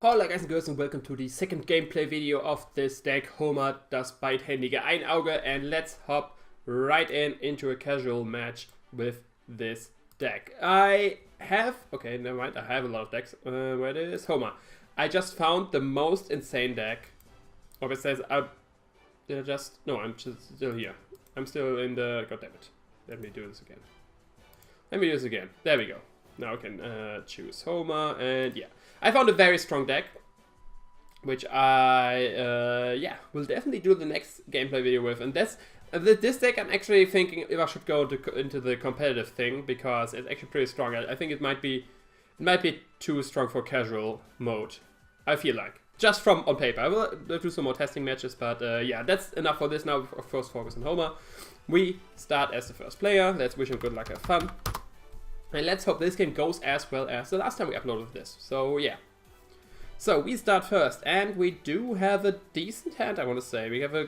Hola guys and girls and welcome to the second gameplay video of this deck, Homer, das beidhändige Einauge, and let's hop right into a casual match with this deck. Okay, never mind, I have a lot of decks. Where is Homer? I just found the most insane deck. Or it says, I'm still here. I'm still in the, goddammit. Let me do this again. There we go. Now I can choose Homer, and yeah. I found a very strong deck, which I will definitely do the next gameplay video with. And this deck I'm actually thinking if I should go into the competitive thing, because it's actually pretty strong. I think it might be too strong for casual mode. I feel like, just from on paper. I will do some more testing matches, but yeah, that's enough for this now. Of course, focus on Homer. We start as the first player. Let's wish him good luck, have fun. And let's hope this game goes as well as the last time we uploaded this. So yeah. So we start first, and we do have a decent hand, I want to say. We have a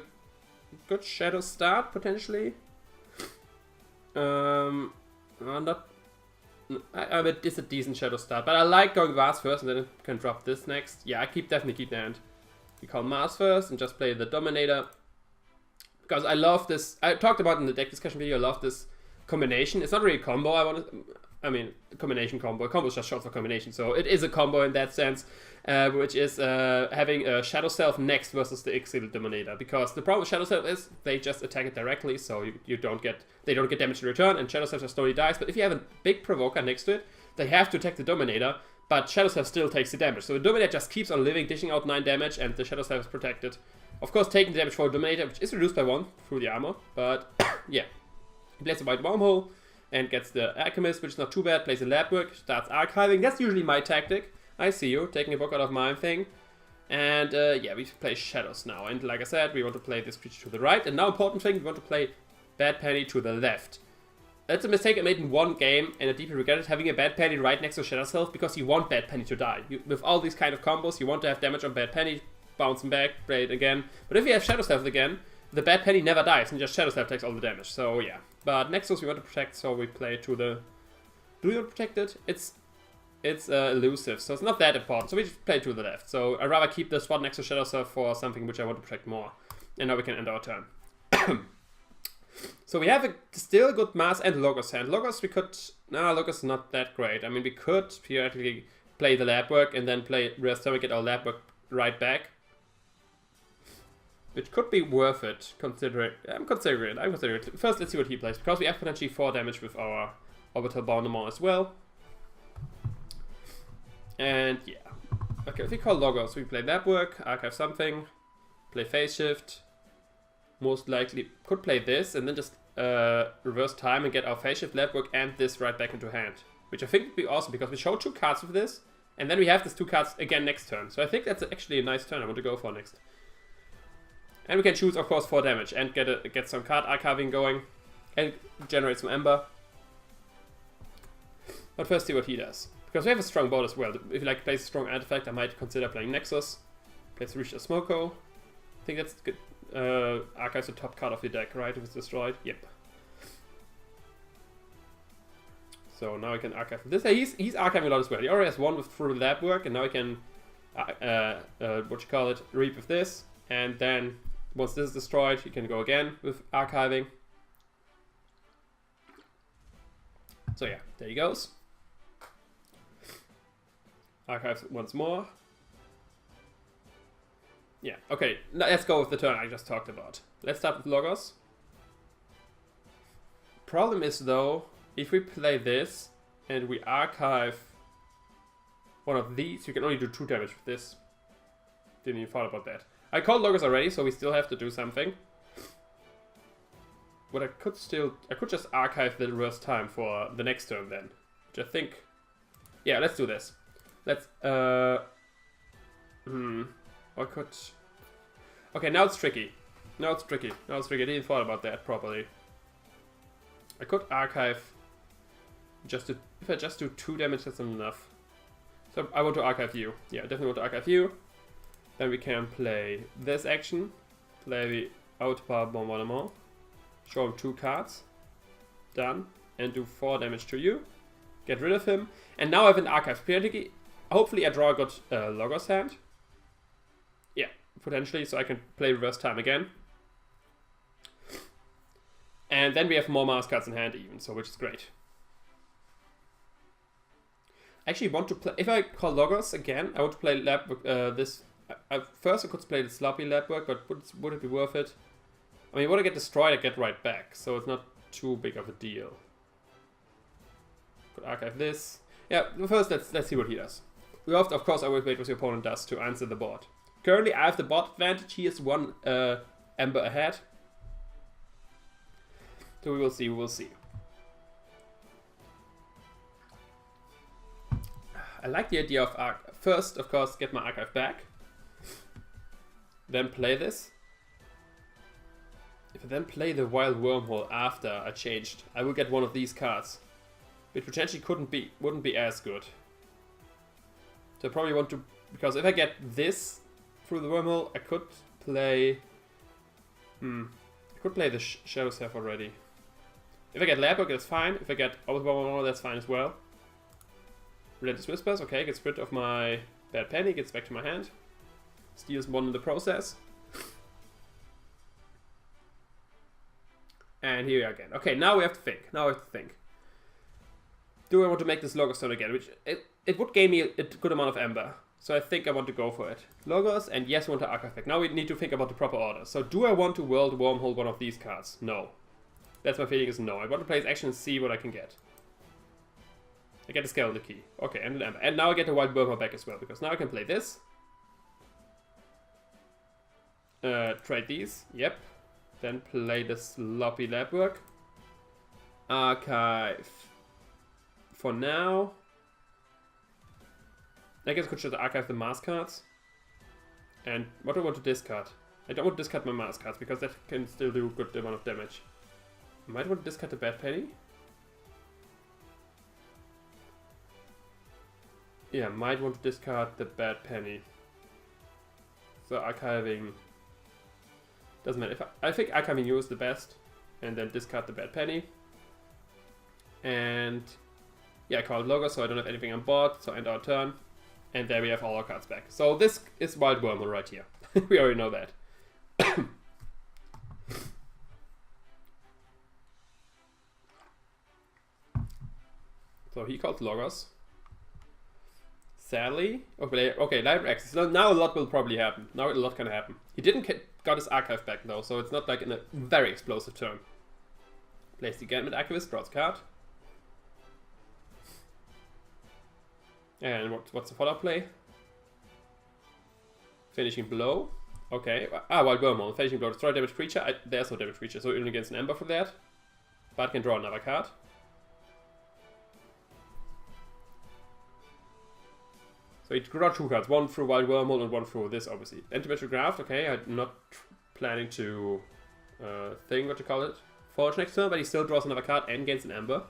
good shadow start, potentially. It's a decent shadow start, but I like going Vase first, and then I can drop this next. Yeah, I definitely keep the hand. We call Mars first, and just play the Dominator. Because I love this, I talked about in the deck discussion video, I love this combination. It's not really a combo, combination combo. A combo is just short for combination, so it is a combo in that sense, which is having a Shadow Self next versus the Exiled Dominator. Because the problem with Shadow Self is they just attack it directly, so they don't get damage in return, and Shadow Self just slowly dies. But if you have a big provoker next to it, they have to attack the Dominator, but Shadow Self still takes the damage. So the Dominator just keeps on living, dishing out 9 damage, and the Shadow Self is protected. Of course, taking the damage for a Dominator, which is reduced by 1 through the armor, but yeah. He plays a white wormhole and gets the Alchemist, which is not too bad. Plays a lab work, starts archiving. That's usually my tactic. I see you, taking a book out of my thing. And yeah, we play Shadows now. And like I said, we want to play this creature to the right. And now, important thing, we want to play Bad Penny to the left. That's a mistake I made in one game, and I deeply regret it, having a Bad Penny right next to Shadow Self, because you want Bad Penny to die. With all these kind of combos, you want to have damage on Bad Penny, bounce him back, play it again. But if you have Shadow Self again, the Bad Penny never dies, and just Shadow Self takes all the damage. So yeah. But Nexus we want to protect, so we play to the... Do we want to protect it? It's elusive, so it's not that important. So we just play to the left. So I'd rather keep the spot next to Shadow Self for something which I want to protect more. And now we can end our turn. So we have a still good Mars and Logos hand. Logos we could... No, Logos is not that great. I mean, we could theoretically play the lab work and then play rest time and get our lab work right back. Which could be worth it, considering... I'm considering it. First, let's see what he plays, because we have potentially 4 damage with our Orbital Boundement as well. And yeah. Okay, if we call Logos, we play Lab Work, archive something, play Phase Shift. Most likely could play this, and then just reverse time and get our Phase Shift, Lab Work, and this right back into hand. Which I think would be awesome, because we show 2 cards with this, and then we have these 2 cards again next turn. So I think that's actually a nice turn I want to go for next. And we can choose, of course, 4 damage and get some card archiving going and generate some Aember. But first, see what he does. Because we have a strong board as well. If he like plays a strong artifact, I might consider playing Nexus. Plays Richard Smoko. I think that's good. Archives the top card of the deck, right? If it's destroyed. Yep. So now I can archive this. He's archiving a lot as well. He already has 1 through lab work, and now he can reap with this. And then once this is destroyed, you can go again with archiving. So yeah, there he goes. Archives once more. Yeah, okay, let's go with the turn I just talked about. Let's start with Logos. Problem is though, if we play this and we archive one of these, you can only do 2 damage with this. Didn't even thought about that. I called Logos already, so we still have to do something. But I could just archive the reverse time for the next turn then. Which I think... Yeah, let's do this. Let's... I could... Okay, now it's tricky. I didn't thought about that properly. I could archive... If I just do 2 damage, that's enough. So I want to archive you. Yeah, definitely want to archive you. Then we can play this action, play the Outpower Bombardement, show him 2 cards, done, and do 4 damage to you, get rid of him, and now I have an archive. Periodically, hopefully I draw a good Logos hand. Yeah, potentially, so I can play reverse time again. And then we have more Mars cards in hand even, so which is great. I actually want to play, if I call Logos again, I want to play lab this. First I could play the sloppy lab work, but would it be worth it? I mean, when I get destroyed, I get right back, so it's not too big of a deal. Could archive this. Yeah, first let's see what he does. We have to, of course, always wait what your opponent does to answer the board. Currently, I have the board advantage. He is one Aember ahead. So we will see. We will see. I like the idea of first, of course, get my archive back. Then play this. If I then play the Wild Wormhole after I changed, I will get one of these cards, which potentially wouldn't be as good. So I probably want to, because if I get this through the wormhole, I could play. I could play the Shadow Self already. If I get Labwork, that's fine. If I get Overwhelm, that's fine as well. Relentless Whispers, okay, gets rid of my Bad Penny, gets back to my hand. Steals one in the process. And here we are again. Okay, now we have to think. Do I want to make this Logos turn again? Which it would gain me a good amount of Aember. So I think I want to go for it. Logos, and yes, I want to archive back. Now we need to think about the proper order. So do I want to World Wormhole one of these cards? No. That's my feeling is no. I want to play his action and see what I can get. I get a Skeleton Key. Okay, and an Aember. And now I get the Wild Wormhole back as well, because now I can play this. Trade these. Yep. Then play the sloppy lab work. Archive. For now. I guess I could just archive the Mars cards. And what do I want to discard? I don't want to discard my Mars cards because that can still do a good amount of damage. I might want to discard the Bad Penny. Yeah, might want to discard the Bad Penny. So archiving doesn't matter. I think archiving you is the best, and then discard the Bad Penny. And yeah, I call it Logos, so I don't have anything on board. So end our turn, and there we have all our cards back. So this is Wild Wormhole right here. We already know that. So he called Logos. Sadly, okay, live access. Now a lot will probably happen. Now a lot can happen. He didn't got his archive back though, so it's not like in a very explosive turn. Plays the Gambit Archivist, draws a card. And what's the follow-up play? Finishing Blow. Okay. Wild Wormhole. Finishing Blow. Destroy damage creature. There's no damage creature, so only against an Aember for that. But I can draw another card. So he draw two cards, one through Wild Wormhole and one through this, obviously. Antimetric Graft, okay, I'm not planning to Forge next turn, but he still draws another card and gains an Aember.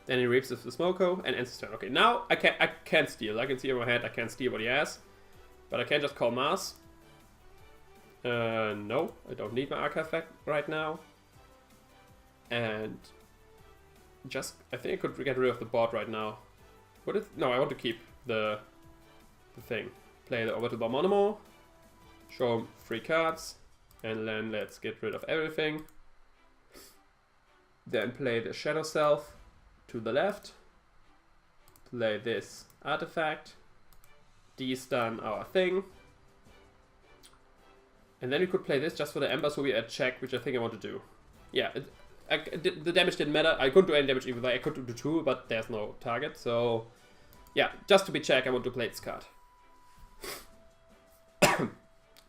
Then he reaps the Smoko and ends his turn. Okay, now I can't steal. I can see in my head I can't steal what he has. But I can just call Mars. No, I don't need my archive back right now. And I think I could get rid of the board right now. No, I want to keep the thing. Play the Orbital Bomb, show him 3 cards, and then let's get rid of everything. Then play the Shadow Self to the left. Play this artifact. De-stun our thing. And then we could play this just for the Aember, so we add check, which I think I want to do. Yeah, the damage didn't matter. I couldn't do any damage even though I could do 2, but there's no target. So yeah, just to be check, I want to play this card.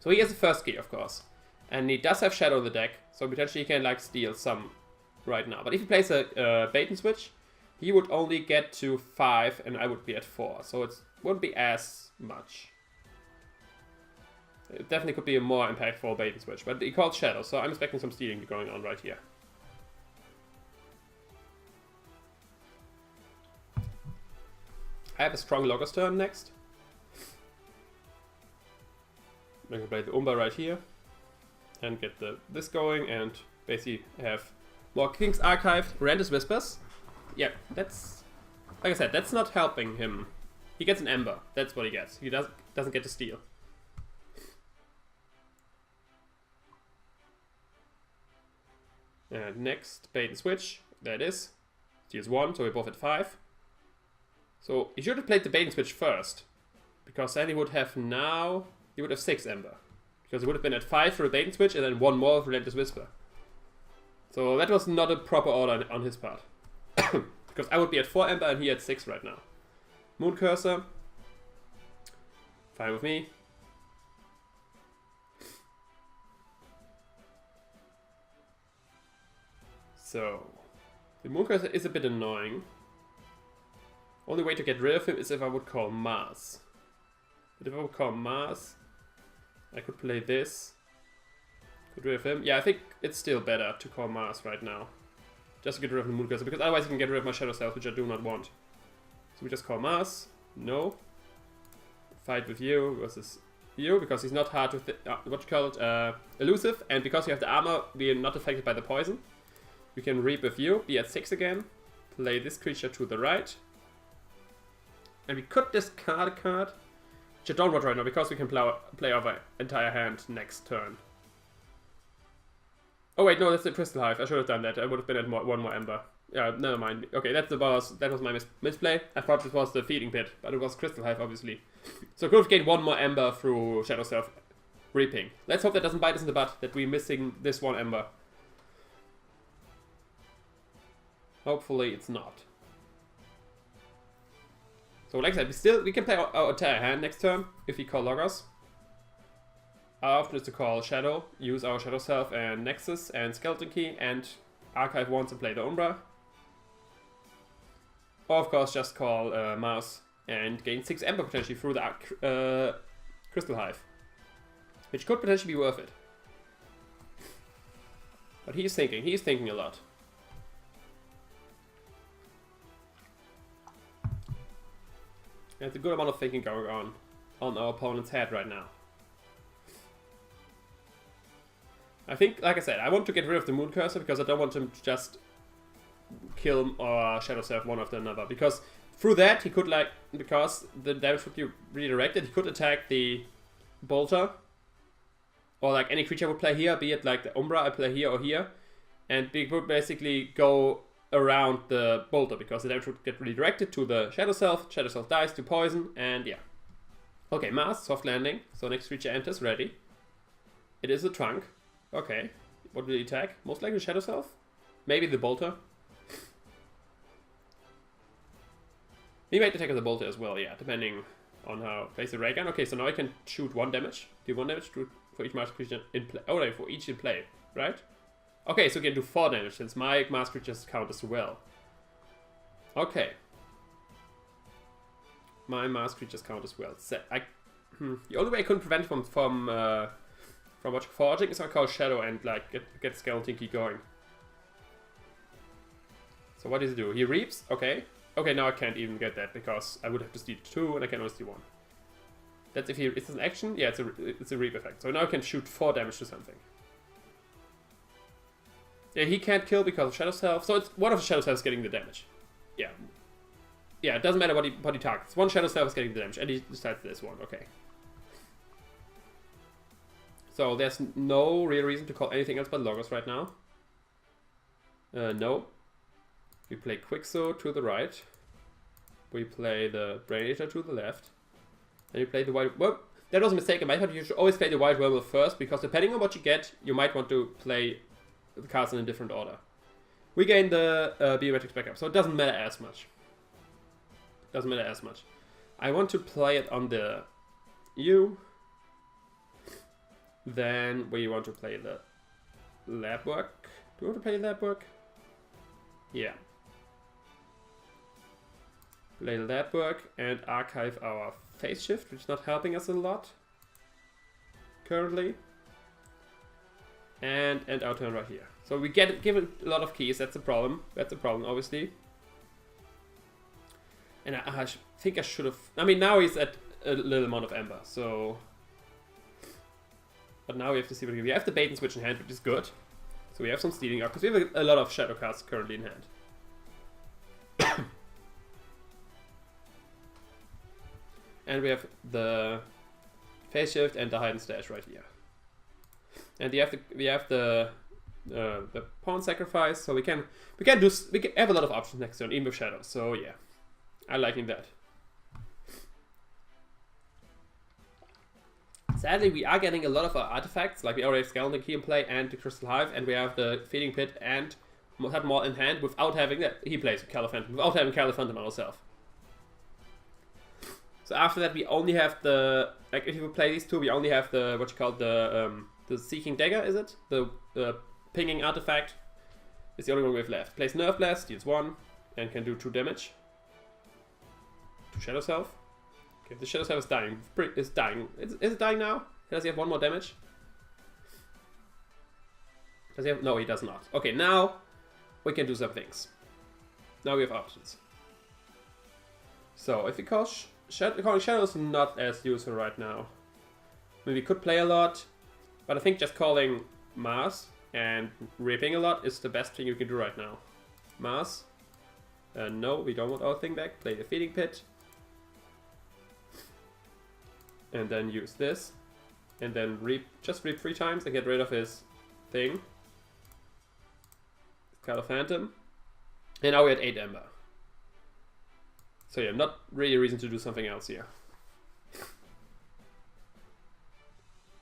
So he has the first key, of course. And he does have Shadow in the deck, so potentially he can like steal some right now. But if he plays a bait and switch, he would only get to 5 and I would be at 4. So it wouldn't be as much. It definitely could be a more impactful bait and switch. But he called Shadow, so I'm expecting some stealing going on right here. I have a strong Logos turn next. I can play the Umber right here and get this going and basically have more King's Archive, Relentless Whispers. Yeah, that's like I said, that's not helping him. He gets an Aember. That's what he gets. He doesn't get to steal. And next, bait and switch. There it is. Steals 1, so we're both at 5. So he should have played the bait and switch first. Because then he would have now... He would have 6 Aember. Because he would have been at 5 for a bait and switch and then 1 more for Relentless Whisper. So that was not a proper order on his part. Because I would be at 4 Aember and he at 6 right now. Moon Cursor. Fine with me. So, the Moon Cursor is a bit annoying. Only way to get rid of him is if I would call Mars. But if I would call Mars, I could play this. Get rid of him. Yeah, I think it's still better to call Mars right now. Just to get rid of the Moon Cursor, because otherwise I can get rid of my Shadow Self, which I do not want. So we just call Mars. No. Fight with you versus you, because he's not hard to... what you call it? Elusive. And because you have the armor, we are not affected by the poison. We can reap with you, be at 6 again. Play this creature to the right. And we could discard a card, which I don't want right now, because we can play our entire hand next turn. Oh wait, no, that's the Crystal Hive. I should have done that. I would have been at 1 more Aember. Yeah, never mind. Okay, that's the boss. That was my misplay. I thought this was the Feeding Pit, but it was Crystal Hive, obviously. So I could have gained 1 more Aember through Shadow Self reaping. Let's hope that doesn't bite us in the butt, that we're missing this 1 Aember. Hopefully it's not. So like I said, we can play our entire hand next turn if we call Logos. Our option is to call Shadow, use our Shadow Self and Nexus and Skeleton Key and archive once and play the Umbra. Or of course just call Mars and gain 6 Aember potentially through the Crystal Hive. Which could potentially be worth it. But he's thinking a lot. There's a good amount of thinking going on our opponent's head right now. I think, like I said, I want to get rid of the Moon Cursor because I don't want him to just kill or Shadow Self one after another. Because through that, he could, like, because the damage would be redirected, he could attack the Bolter. Or, like, any creature would play here, be it, like, the Umbra I play here or here. And we would basically go around the Bolter because the damage would get redirected to the Shadow Self dies to poison, and yeah. Okay, Mars, soft landing, so next creature enters, ready. It is a trunk. Okay, what will he attack? Most likely Shadow Self? Maybe the Bolter? He might attack the Bolter as well, yeah, depending on how place the ray gun. Okay, so now I can shoot 1 damage. Do 1 damage for each Mars creature in play. Oh, no, for each in play, right? Okay, so we can do 4 damage since my Mars creatures count as well. Okay. My Mars creatures count as well. So the only way I couldn't prevent him from watching forging is I call Shadow and like get Skeleton Key going. So what does he do? He reaps. Okay. Okay, now I can't even get that because I would have to steal 2 and I can only steal 1. That's if it's an action. Yeah, it's a reap effect. So now I can shoot 4 damage to something. Yeah, he can't kill because of Shadow Self. So it's one of the Shadow Selves getting the damage. Yeah. Yeah, it doesn't matter what he targets. One Shadow Self is getting the damage, and he decides this one. Okay. So there's no real reason to call anything else but Logos right now. No. We play Quixo to the right. We play the Brain Eater to the left. And we play the White... Well, that was a mistake. I thought you should always play the White Werewolf first, because depending on what you get, you might want to play the cards in a different order. We gain the biometrics backup, so it doesn't matter as much. I want to play it on the U. Then we want to play the lab work. Do we want to play lab work? Yeah. Play lab work and archive our phase shift, which is not helping us a lot currently. And end our turn right here. So we get given a lot of keys. That's a problem. Obviously. And I think I should have... I mean, now he's at a little amount of Aember, so... But now we have to see what we have the bait and switch in hand, which is good. So we have some stealing up, because we have a lot of shadow cards currently in hand. And we have the phase shift and the hide and stash right here. And we have the pawn sacrifice, so we can have a lot of options next turn, even with shadow. So yeah, I liking that. Sadly, we are getting a lot of our artifacts, like we already have Skeleton Key in play and the Crystal Hive, and we have the Feeding Pit and have more in hand without having that. He plays Caliphantom, without having Caliphantom ourselves. So after that, we only have the, like, if you play these two, we only have the, what you call the Seeking Dagger, is it? The pinging artifact is the only one we have left. Plays Nerve Blast, deals 1, and can do 2 damage. To Shadow Self. Okay, the Shadow Self is dying. Is it dying now? Does he have 1 more damage? Does he have? No, he does not. Okay, now we can do some things. Now we have options. So if we call calling Shadow is not as useful right now. I mean, we could play a lot, but I think just calling Mars and ripping a lot is the best thing you can do right now. Mars. No, we don't want our thing back. Play the Feeding Pit. And then use this. And then just reap 3 times and get rid of his thing. Caliphantom. And now we're at 8 Aember. So yeah, not really a reason to do something else here.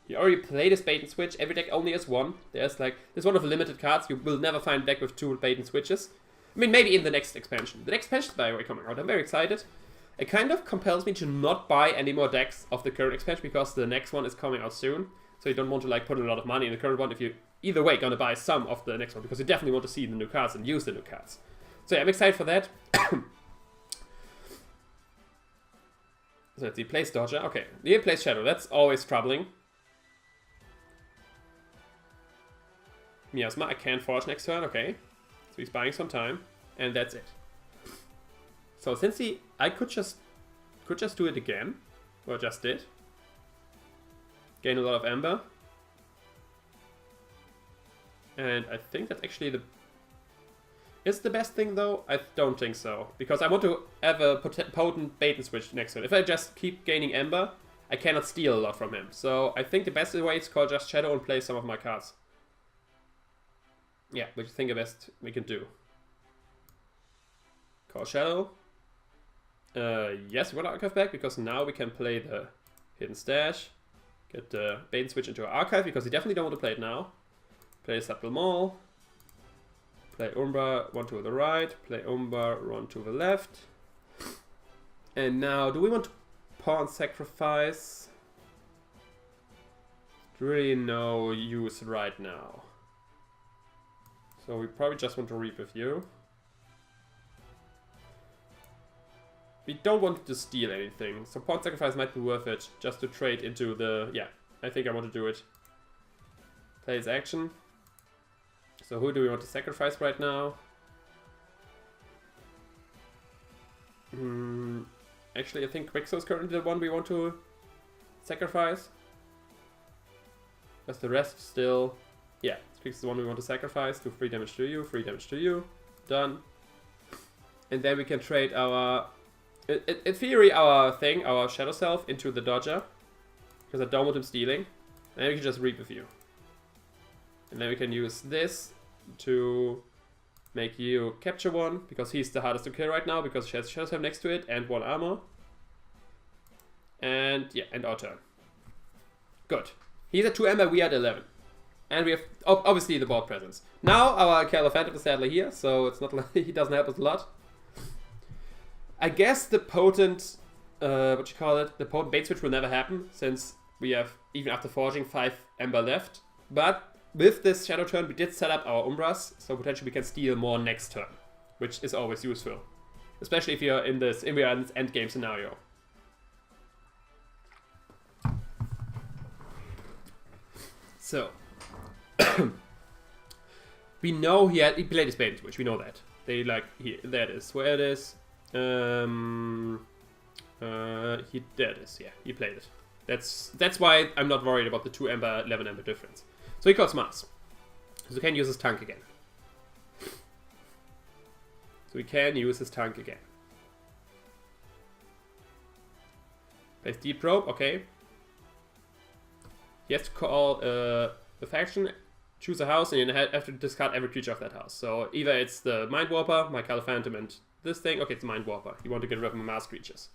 You already played this bait and switch. Every deck only has 1. There's one of the limited cards. You will never find a deck with 2 bait and switches. I mean, maybe in the next expansion. The next expansion is by the way coming out. I'm very excited. It kind of compels me to not buy any more decks of the current expansion because the next one is coming out soon. So you don't want to like put a lot of money in the current one if you either way gonna buy some of the next one because you definitely want to see the new cards and use the new cards. So yeah, I'm excited for that. So let's see, plays Dodger. Okay, he plays Shadow. That's always troubling. Miasma, I can't forge next turn. Okay, so he's buying some time, and that's it. So since I could just do it again, or just did. Gain a lot of Aember. And I think that's actually is the best thing though? I don't think so. Because I want to have a potent bait and switch next turn. If I just keep gaining Aember, I cannot steal a lot from him. So I think the best way is to call just Shadow and play some of my cards. Yeah, which I think the best we can do. Call Shadow. Yes, we want our archive back because now we can play the Hidden Stash. Get the bait and switch into our archive because we definitely don't want to play it now. Play Subtle Maul. Play Umbra, 1 to the right. Play Umbra, 1 to the left. And now, do we want to pawn sacrifice? Really no use right now. So we probably just want to reap with you. We don't want to steal anything, so pawn sacrifice might be worth it just to trade into the... Yeah, I think I want to do it. Play his action. So who do we want to sacrifice right now? Actually, I think Quixo is currently the one we want to sacrifice. Because the rest still... Yeah, Quixo is the one we want to sacrifice. Do 3 damage to you, 3 damage to you. Done. And then we can trade our... In theory, our Shadow Self into the Dodger. Because I don't want him stealing. And then we can just reap with you. And then we can use this to make you capture 1. Because he's the hardest to kill right now. Because he has Shadow Self next to it and 1 armor. And yeah, and our turn. Good. He's at 2 Aember, we are at 11. And we have obviously the board presence. Now our Caliphantom is sadly here. So it's not like he doesn't help us a lot. I guess the potent, the potent bait switch will never happen, since we have, even after forging, 5 Aember left. But with this Shadow turn, we did set up our Umbras, so potentially we can steal more next turn, which is always useful. Especially if you're in this endgame scenario. So, we know he played his bait switch, we know that. There it is, where it is. There it is, yeah, he played it. That's why I'm not worried about the 2 Aember, 11 Aember difference. So he calls Mars. So we can use his tank again. Plays Deep Probe, okay. He has to call a faction, choose a house, and you have to discard every creature of that house. So either it's the Mind Warper, my Caliphantom, and this thing. Okay, it's the Mind Warper. You want to get rid of my mass creatures.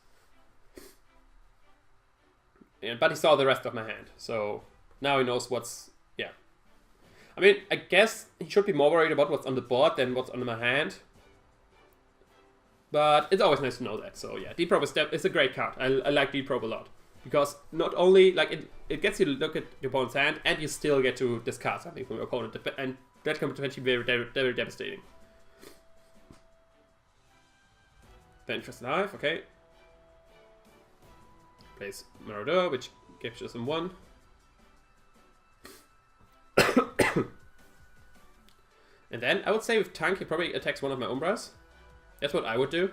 But he saw the rest of my hand, so now he knows what's... Yeah. I mean, I guess he should be more worried about what's on the board than what's on my hand. But it's always nice to know that. So yeah, Deep Probe is a great card. I like Deep Probe a lot. Because not only, like, it gets you to look at your opponent's hand, and you still get to discard something from your opponent. And that can potentially be very devastating. Then Crystal Hive, okay. Plays Marauder, which gives us him 1. And then I would say with Tank, he probably attacks one of my Umbras. That's what I would do.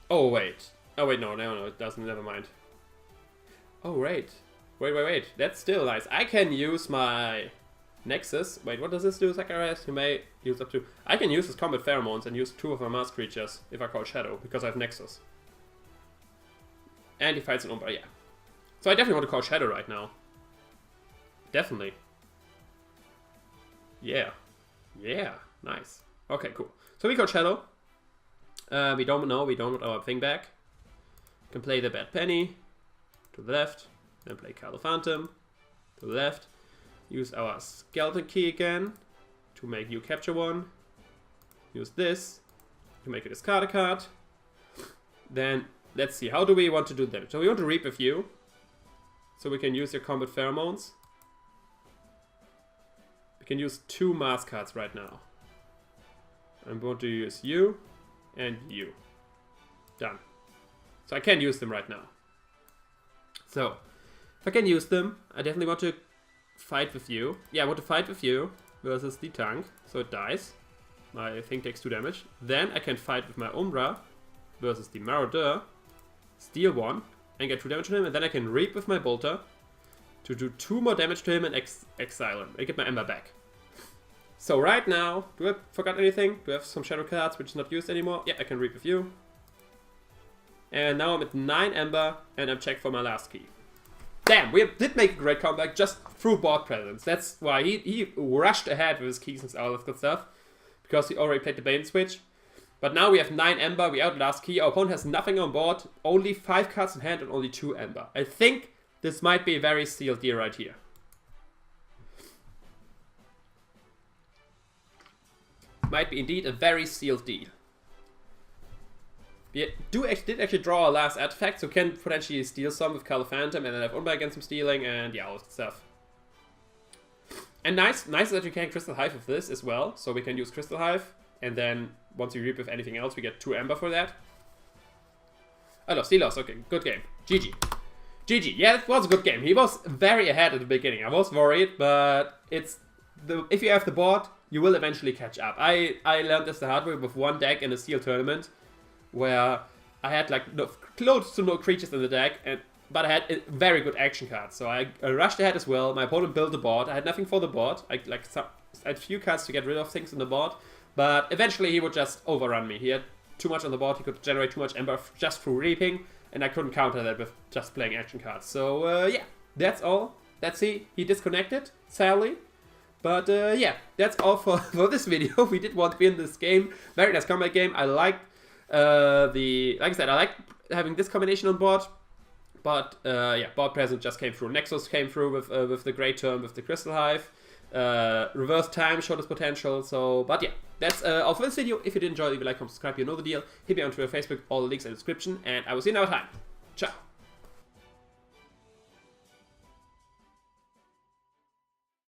Oh, wait. Oh, wait, no, it doesn't. Never mind. Oh, wait. Wait. That's still nice. I can use my Nexus. Wait, what does this do, Zacharias? You may use up to... I can use his Combat Pheromones and use 2 of my mass creatures if I call Shadow, because I have Nexus. And he fights an Umbra, yeah. So I definitely want to call Shadow right now. Definitely. Yeah. Yeah, nice. Okay, cool. So we call Shadow. We don't want our thing back. Can play the Bad Penny to the left, then play Caliphantom to the left. Use our Skeleton Key again to make you capture 1. Use this to make you discard a card. Then let's see, how do we want to do damage? So we want to reap with you, so we can use your Combat Pheromones. We can use 2 mass cards right now. I'm going to use you and you. Done. So I can use them right now. So, if I can use them, I definitely want to fight with you. Yeah, I want to fight with you versus the tank, so it dies. My thing takes 2 damage. Then I can fight with my Umbra versus the Marauder, steal 1, and get 2 damage to him, and then I can reap with my Bolter to do 2 more damage to him and exile him. I get my Aember back. So right now, do I forgot anything? Do I have some Shadow cards which is not used anymore? Yeah, I can reap with you. And now I'm at 9 Aember, and I'm checked for my last key. Damn, we did make a great comeback just through board presence. That's why he rushed ahead with his keys and all that good stuff. Because he already played the bait and switch. But now we have 9 Aember, we outlast key. Our opponent has nothing on board, only 5 cards in hand and only 2 Aember. I think this might be a very sealed deal right here. Might be indeed a very sealed deal. We did actually draw our last artifact, so can potentially steal some with Caliphantom, and then have Umbra against some stealing, and yeah, all that stuff. And nice that we can Crystal Hive with this as well, so we can use Crystal Hive, and then once we reap with anything else, we get 2 Aember for that. I lost, he lost, okay, good game. GG. GG, yeah, it was a good game. He was very ahead at the beginning. I was worried, but if you have the board, you will eventually catch up. I learned this the hard way with 1 deck in a Steel tournament, where I had like close to no creatures in the deck, but I had a very good action cards. So I rushed ahead as well. My opponent built the board. I had nothing for the board. I had a few cards to get rid of things on the board, but eventually he would just overrun me. He had too much on the board. He could generate too much Aember just through reaping, and I couldn't counter that with just playing action cards. So yeah, that's all. Let's see. He disconnected, sadly. But yeah, that's all for this video. We did want to win this game. Very nice combat game. I liked like I said, I like having this combination on board, but yeah, board presence just came through. Nexus came through with the Great Turn, with the Crystal Hive. Reverse Time showed its potential. So, but yeah, that's all for this video. If you did enjoy, leave a like, comment, subscribe. You know the deal. Hit me on Twitter, Facebook, all the links in the description, and I will see you next time. Ciao.